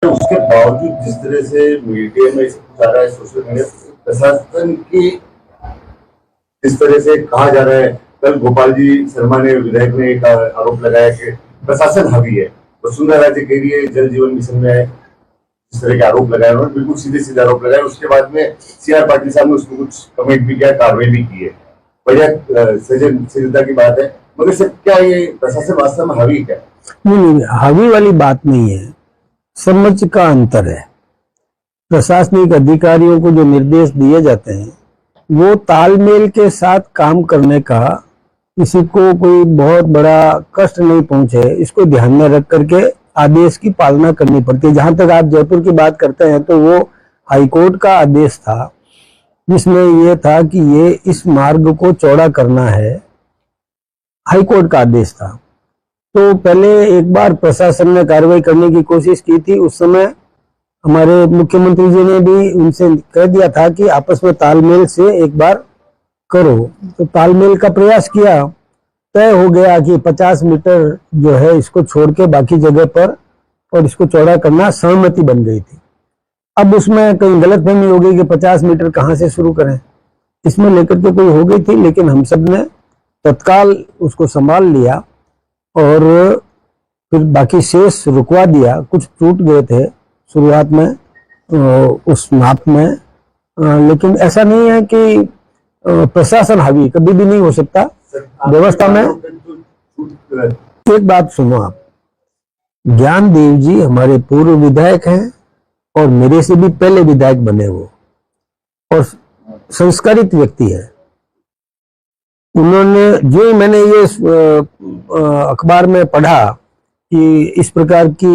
उसके बावजूद जिस तरह से मीडिया में जा रहा है, सोशल मीडिया, प्रशासन की जिस तरह से कहा जा रहा है, कल गोपाल जी शर्मा ने विधायक ने एक आरोप लगाया कि प्रशासन हावी है, वसुंधरा राजे कह रही है जल जीवन मिशन में है, इस तरह के आरोप लगाए उन्होंने, बिल्कुल सीधे सीधे आरोप लगाए। उसके बाद में सीआर पाटिल साहब ने उसको कुछ कमेंट भी किया, कार्रवाई भी की है। बढ़िया सजनशीलता की बात है, मगर सर क्या ये प्रशासन वास्तव में हावी क्या? नहीं, हावी वाली बात नहीं है, समझ का अंतर है। प्रशासनिक अधिकारियों को जो निर्देश दिए जाते हैं वो तालमेल के साथ काम करने का, किसी को कोई बहुत बड़ा कष्ट नहीं पहुंचे इसको ध्यान में रख करके आदेश की पालना करनी पड़ती है। जहां तक आप जयपुर की बात करते हैं तो वो हाईकोर्ट का आदेश था जिसमें यह था कि ये इस मार्ग को चौड़ा करना है, हाईकोर्ट का आदेश था। तो पहले एक बार प्रशासन ने कार्रवाई करने की कोशिश की थी, उस समय हमारे मुख्यमंत्री जी ने भी उनसे कह दिया था कि आपस में तालमेल से एक बार करो। तो तालमेल का प्रयास किया, तय हो गया कि 50 मीटर जो है इसको छोड़ के बाकी जगह पर और इसको चौड़ा करना सहमति बन गई थी। अब उसमें कहीं गलतफहमी हो गई कि 50 मीटर कहाँ से शुरू करें, इसमें लेकर के कोई हो गई थी, लेकिन हम सब ने तत्काल उसको संभाल लिया और फिर बाकी शेष रुकवा दिया। कुछ टूट गए थे शुरुआत में उस नाप में, लेकिन ऐसा नहीं है कि प्रशासन हावी, कभी भी नहीं हो सकता व्यवस्था में। एक बात सुनो आप, ज्ञानदेव जी हमारे पूर्व विधायक हैं और मेरे से भी पहले विधायक बने वो, और संस्कारित व्यक्ति है। उन्होंने जो ही मैंने ये अखबार में पढ़ा कि इस प्रकार की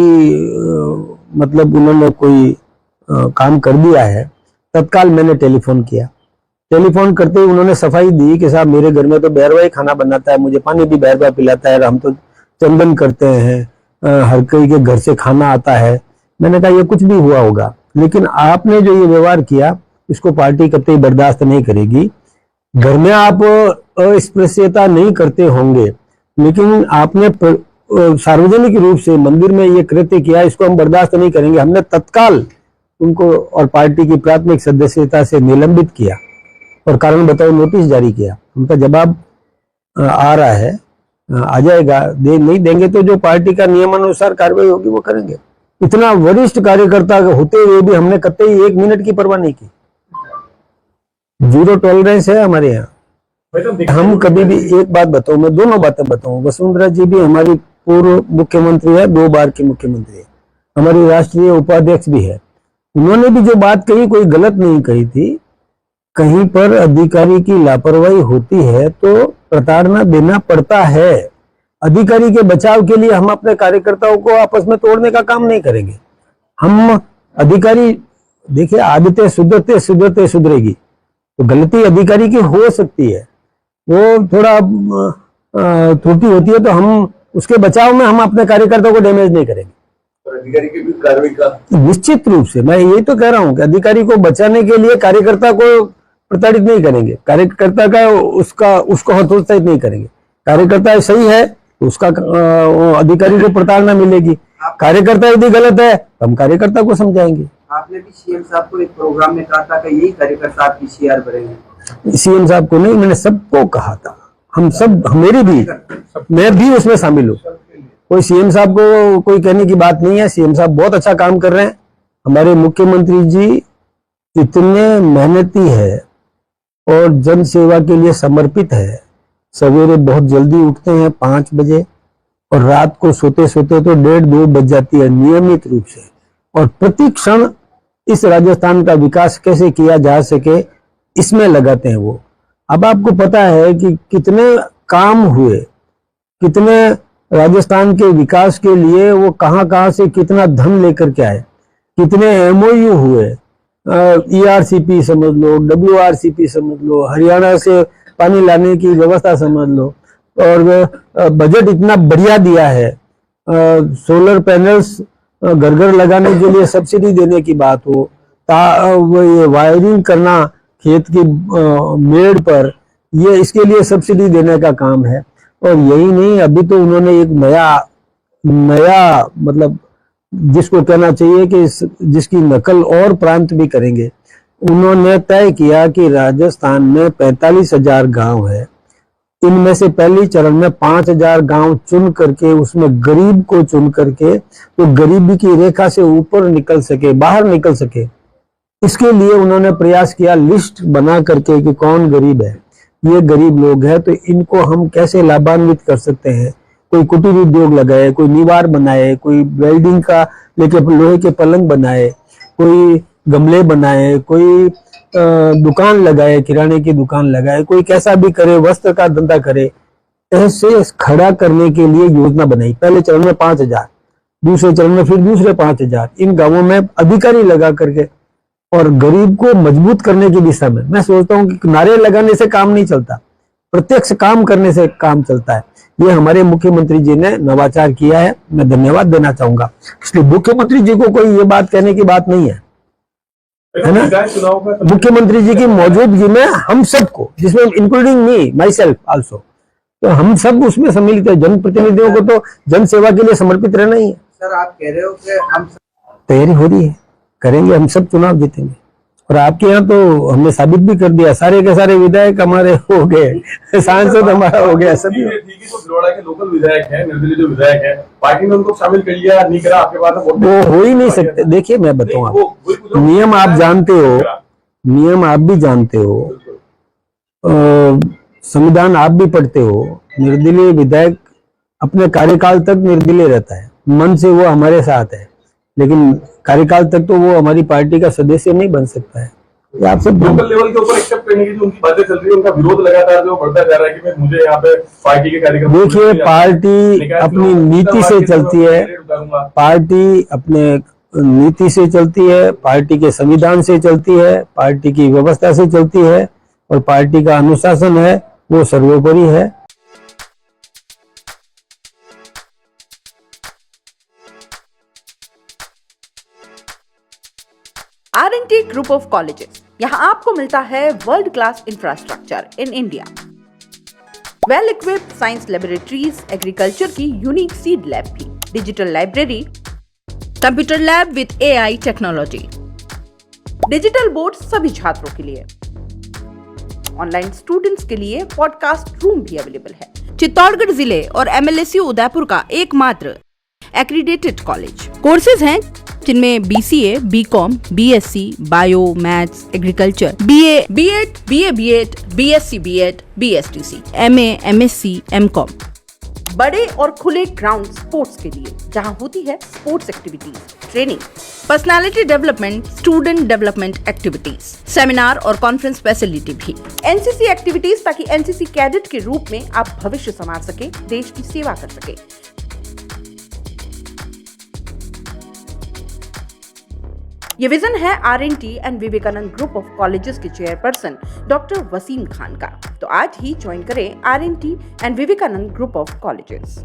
मतलब उन्होंने कोई काम कर दिया है, तत्काल मैंने टेलीफोन किया। टेलीफोन करते ही उन्होंने सफाई दी कि साहब मेरे घर में तो बैरवा ही खाना बनाता है, मुझे पानी भी बैरवा पिलाता है, हम तो चंदन करते हैं, हर कोई के घर से खाना आता है। मैंने कहा ये कुछ भी हुआ होगा, लेकिन आपने जो ये व्यवहार किया इसको पार्टी कतई बर्दाश्त नहीं करेगी। घर में आप अस्पृश्यता नहीं करते होंगे, लेकिन आपने सार्वजनिक रूप से मंदिर में ये कृत्य किया, इसको हम बर्दाश्त नहीं करेंगे। हमने तत्काल उनको और पार्टी की प्राथमिक सदस्यता से निलंबित किया और कारण बताओ नोटिस जारी किया। उनका जवाब आ रहा है, आ जाएगा, नहीं देंगे तो जो पार्टी का नियमानुसार कार्रवाई होगी वो करेंगे। इतना वरिष्ठ कार्यकर्ता होते हुए भी हमने कतई 1 मिनट की परवाह नहीं की। जीरो टॉलरेंस है हमारे यहाँ। हम कभी भी, एक बात बताऊं, मैं दोनों बातें बताऊं, वसुंधरा जी भी हमारी पूर्व मुख्यमंत्री है, 2 बार की मुख्यमंत्री है, हमारी राष्ट्रीय उपाध्यक्ष भी है। उन्होंने भी जो बात कही कोई गलत नहीं कही थी। कहीं पर अधिकारी की लापरवाही होती है तो प्रताड़ना देना पड़ता है। अधिकारी के बचाव के लिए हम अपने कार्यकर्ताओं को आपस में तोड़ने का काम नहीं करेंगे। हम अधिकारी, देखिए आदतें सुधरते सुधरते सुधरेगी, तो गलती अधिकारी की हो सकती है, वो थोड़ा त्रुटि होती है, तो हम उसके बचाव में हम अपने कार्यकर्ताओं को डैमेज नहीं करेंगे। अधिकारी की भी कार्रवाई का निश्चित रूप से मैं यही तो कह रहा हूं कि अधिकारी को बचाने के लिए कार्यकर्ता को प्रताड़ित नहीं करेंगे, कार्यकर्ता का उसको हतोत्साहित नहीं करेंगे। कार्यकर्ता सही है तो उसका अधिकारी को प्रताड़ना मिलेगी। कार्यकर्ता यदि गलत है तो हम कार्यकर्ता को समझाएंगे। आपने भी सीएम साहब को एक प्रोग्राम में कहा था कि यही कार्यकर्ता आपकी सीआर बनेंगे। सीएम साहब को नहीं, मैंने सबको कहा था, हम सब, मेरी भी, मैं भी उसमें शामिल हूँ। कोई सीएम साहब को कोई कहने की बात नहीं है। सीएम साहब बहुत अच्छा काम कर रहे हैं। हमारे मुख्यमंत्री जी इतने मेहनती है और जन सेवा के लिए समर्पित है। सवेरे बहुत जल्दी उठते हैं 5 बजे और रात को सोते सोते तो 1:30-2 बज जाती है नियमित रूप से, और प्रति क्षण इस राजस्थान का विकास कैसे किया जा सके इसमें लगाते हैं वो। अब आपको पता है कि कितने काम हुए, कितने राजस्थान के विकास के लिए वो कहां से कितना धन लेकर के आए, कितने एमओयू हुए, ईआरसीपी समझ लो, डब्ल्यूआरसीपी समझ लो, हरियाणा से पानी लाने की व्यवस्था समझ लो, और बजट इतना बढ़िया दिया है। सोलर पैनल्स घर घर लगाने के लिए सब्सिडी देने की बात हो, ये वायरिंग करना खेत की मेड़ पर, ये इसके लिए सब्सिडी देने का काम है। और यही नहीं, अभी तो उन्होंने एक नया मतलब जिसको कहना चाहिए कि जिसकी नकल और प्रांत भी करेंगे। उन्होंने तय किया कि राजस्थान में 45,000 गांव है, इनमें से पहली चरण में 5,000 गांव चुन करके उसमें गरीब को चुन करके तो गरीबी की रेखा से ऊपर निकल सके, बाहर निकल सके, इसके लिए उन्होंने प्रयास किया लिस्ट बना करके कि कौन गरीब है, ये गरीब लोग हैं तो इनको हम कैसे लाभान्वित कर सकते हैं। कोई कुटीर उद्योग लगाए, कोई निवार बनाए, कोई वेल्डिंग का लेके लोहे के पलंग बनाए, कोई गमले बनाए, कोई दुकान लगाए, किराने की दुकान लगाए, कोई कैसा भी करे, वस्त्र का धंधा करे। ऐसे खड़ा करने के लिए योजना बनाई। पहले चरण में 5,000, दूसरे चरण में फिर दूसरे 5,000 इन गांवों में अधिकारी लगा करके और गरीब को मजबूत करने की दिशा में। मैं सोचता हूँ कि नारे लगाने से काम नहीं चलता, प्रत्यक्ष काम करने से काम चलता है। ये हमारे मुख्यमंत्री जी ने नवाचार किया है, मैं धन्यवाद देना चाहूंगा। इसलिए मुख्यमंत्री जी को कोई ये बात कहने की बात नहीं है ना। मुख्यमंत्री जी की मौजूदगी में हम सबको, जिसमें including me my self also, तो हम सब उसमें सम्मिलित है। जनप्रतिनिधियों को तो जन सेवा के लिए समर्पित रहना ही है। सर आप कह रहे हो कि हम तैयारी हो रही है, करेंगे, हम सब चुनाव जीतेंगे। और आपके यहाँ तो हमने साबित भी कर दिया, सारे के सारे विधायक हमारे हो गए, सांसद हमारा हो गया, सभी। भिलवाड़ा के लोकल विधायक हैं, निर्दलीय जो विधायक हैं, पार्टी ने उनको शामिल कर लिया, नहीं करा, आपके पास वो हो ही नहीं सकते। देखिए मैं बताऊं आपको, नियम आप जानते हो, नियम आप भी जानते हो, संविधान आप भी पढ़ते हो। निर्दलीय विधायक अपने कार्यकाल तक निर्दलीय रहता है, मन से वो हमारे साथ है, लेकिन कार्यकाल तक तो वो हमारी पार्टी का सदस्य नहीं बन सकता है। ये आप सब लोकल लेवल के ऊपर एक्सेप्ट करने की जो उनकी बातें चल रही है, उनका विरोध लगातार जो बढ़ता जा रहा है कि मुझे यहाँ पे पार्टी के कार्यक्रम। देखिए पार्टी अपनी नीति से चलती है, पार्टी अपने नीति से चलती है, पार्टी के संविधान से चलती है, पार्टी की व्यवस्था से चलती है और पार्टी का अनुशासन है वो सर्वोपरि है। R&T ग्रुप ऑफ कॉलेजेस, यहाँ आपको मिलता है world class infrastructure in India, well equipped science laboratories, agriculture की यूनिक सीड लैब भी, digital library, computer lab with AI technology, digital board सभी छात्रों के लिए, ऑनलाइन स्टूडेंट्स के लिए पॉडकास्ट रूम भी अवेलेबल है। चित्तौड़गढ़ जिले और MLSU उदयपुर का एकमात्र एक्रीडेटेड कॉलेज। कोर्सेज हैं जिनमें BCA, BCom, BSc, bio, maths, agriculture, BA, B.Ed, BA, B.Ed, BSc, B.Ed, BSTC, MA, MSc, MCom। बड़े और खुले ग्राउंड स्पोर्ट्स के लिए, जहां होती है sports activities, training, personality development, student development activities, seminar और कॉन्फ्रेंस फैसिलिटी भी, NCC एक्टिविटीज, ताकि NCC कैडेट के रूप में आप भविष्य संवार सके, देश की सेवा कर सके। ये विजन है R&T and Vivekananda group of colleges के चेयरपर्सन डॉक्टर वसीम खान का। तो आज ही ज्वाइन करें R&T and Vivekananda group of colleges.